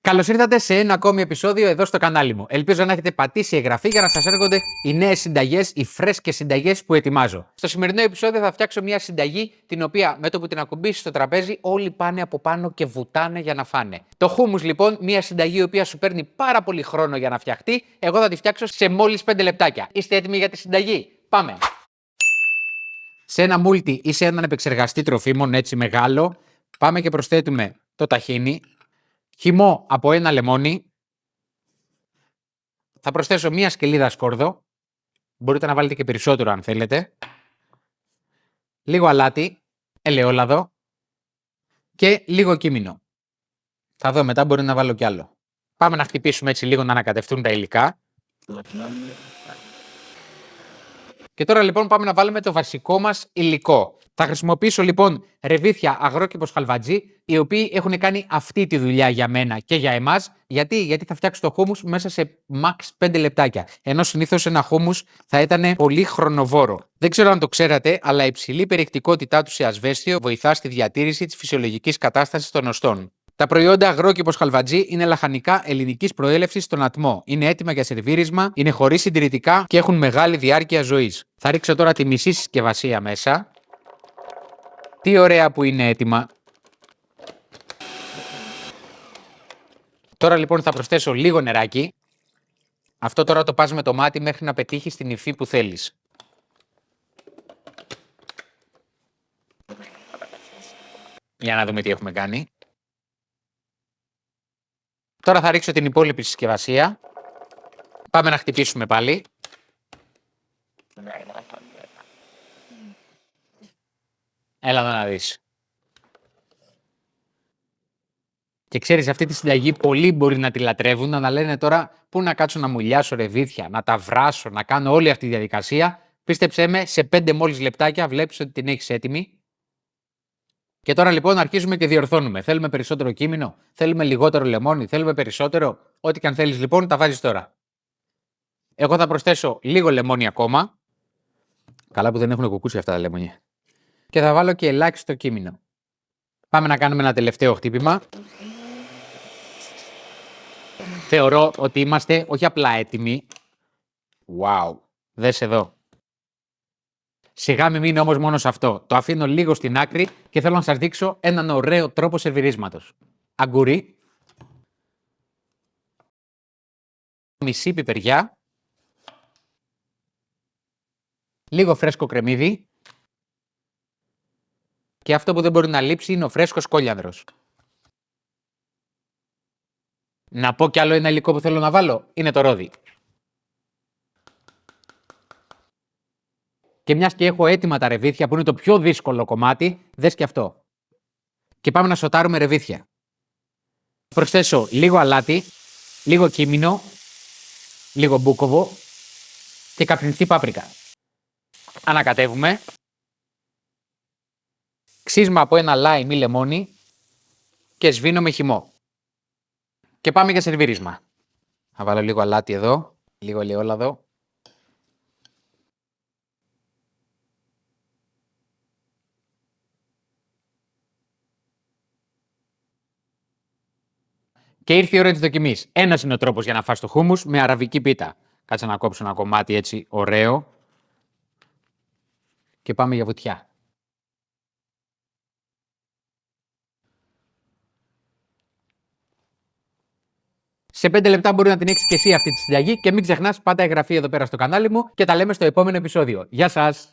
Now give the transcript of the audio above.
Καλώς ήρθατε σε ένα ακόμη επεισόδιο εδώ στο κανάλι μου. Ελπίζω να έχετε πατήσει εγγραφή για να σας έρχονται οι νέες συνταγές, οι φρέσκες συνταγές που ετοιμάζω. Στο σημερινό επεισόδιο θα φτιάξω μια συνταγή την οποία με το που την ακουμπήσεις στο τραπέζι όλοι πάνε από πάνω και βουτάνε για να φάνε. Το χούμους λοιπόν, μια συνταγή η οποία σου παίρνει πάρα πολύ χρόνο για να φτιαχτεί, εγώ θα τη φτιάξω σε μόλις 5 λεπτάκια. Είστε έτοιμοι για τη συνταγή? Πάμε! Σε ένα μούλτι ή σε έναν επεξεργαστή τροφίμων έτσι μεγάλο, πάμε και προσθέτουμε το ταχίνι. Χυμό από ένα λεμόνι. Θα προσθέσω μία σκελίδα σκόρδο. Μπορείτε να βάλετε και περισσότερο αν θέλετε. Λίγο αλάτι, ελαιόλαδο και λίγο κίμινο. Θα δω μετά, μπορεί να βάλω κι άλλο. Πάμε να χτυπήσουμε έτσι λίγο να ανακατευτούν τα υλικά. Και τώρα λοιπόν πάμε να βάλουμε το βασικό μας υλικό. Θα χρησιμοποιήσω λοιπόν ρεβίθια αγρόκηπος χαλβατζή, οι οποίοι έχουν κάνει αυτή τη δουλειά για μένα και για εμάς. Γιατί θα φτιάξω το χούμους μέσα σε max 5 λεπτάκια. Ενώ συνήθως ένα χούμους θα ήταν πολύ χρονοβόρο. Δεν ξέρω αν το ξέρατε, αλλά η υψηλή περιεκτικότητά του σε ασβέστιο βοηθά στη διατήρηση της φυσιολογικής κατάστασης των οστών. Τα προϊόντα αγρόκηπος χαλβατζή είναι λαχανικά ελληνικής προέλευσης στον ατμό. Είναι έτοιμα για σερβίρισμα, είναι χωρίς συντηρητικά και έχουν μεγάλη διάρκεια ζωής. Θα ρίξω τώρα τη μισή συσκευασία μέσα. Τι ωραία που είναι έτοιμα. Τώρα λοιπόν θα προσθέσω λίγο νεράκι. Αυτό τώρα το πας με το μάτι μέχρι να πετύχεις την υφή που θέλεις. Για να δούμε τι έχουμε κάνει. Τώρα θα ρίξω την υπόλοιπη συσκευασία. Πάμε να χτυπήσουμε πάλι. Έλα εδώ να δεις. Και ξέρεις, αυτή τη συνταγή πολλοί μπορεί να τη λατρεύουν, να λένε τώρα πού να κάτσω να μουλιάσω ρεβίθια, να τα βράσω, να κάνω όλη αυτή τη διαδικασία. Πίστεψέ με, σε 5 μόλις λεπτάκια βλέπεις ότι την έχεις έτοιμη. Και τώρα λοιπόν αρχίζουμε και διορθώνουμε. Θέλουμε περισσότερο κίμινο, θέλουμε λιγότερο λεμόνι, θέλουμε περισσότερο. Ό,τι και αν θέλεις λοιπόν τα βάζεις τώρα. Εγώ θα προσθέσω λίγο λεμόνι ακόμα. Καλά που δεν έχουν κουκούτσι αυτά τα λεμόνια. Και θα βάλω και ελάχιστο κίμινο. Πάμε να κάνουμε ένα τελευταίο χτύπημα. Θεωρώ ότι είμαστε όχι απλά έτοιμοι. Wow, δες εδώ. Σιγά μην μείνει όμως μόνο σε αυτό. Το αφήνω λίγο στην άκρη και θέλω να σας δείξω έναν ωραίο τρόπο σερβιρίσματος. Αγκουρί. Μισή πιπεριά. Λίγο φρέσκο κρεμμύδι. Και αυτό που δεν μπορεί να λείψει είναι ο φρέσκος κόλιανδρος. Να πω κι άλλο ένα υλικό που θέλω να βάλω. Είναι το ρόδι. Και μιας και έχω έτοιμα τα ρεβίθια που είναι το πιο δύσκολο κομμάτι, δες και αυτό. Και πάμε να σοτάρουμε ρεβίθια. Προσθέσω λίγο αλάτι, λίγο κίμινο, λίγο μπούκοβο και καπνιστή πάπρικα. Ανακατεύουμε. Ξύσμα από ένα λάιμ ή λεμόνι και σβήνω με χυμό. Και πάμε για σερβίρισμα. Θα βάλω λίγο αλάτι εδώ, λίγο ελαιόλαδο. Και ήρθε η ώρα της δοκιμής. Ένας είναι ο τρόπος για να φας το χούμους με αραβική πίτα. Κάτσε να κόψω ένα κομμάτι έτσι ωραίο. Και πάμε για βουτιά. Σε 5 λεπτά μπορεί να την έχεις και εσύ αυτή τη συνταγή και μην ξεχνάς πάντα εγγραφή εδώ πέρα στο κανάλι μου και τα λέμε στο επόμενο επεισόδιο. Γεια σας!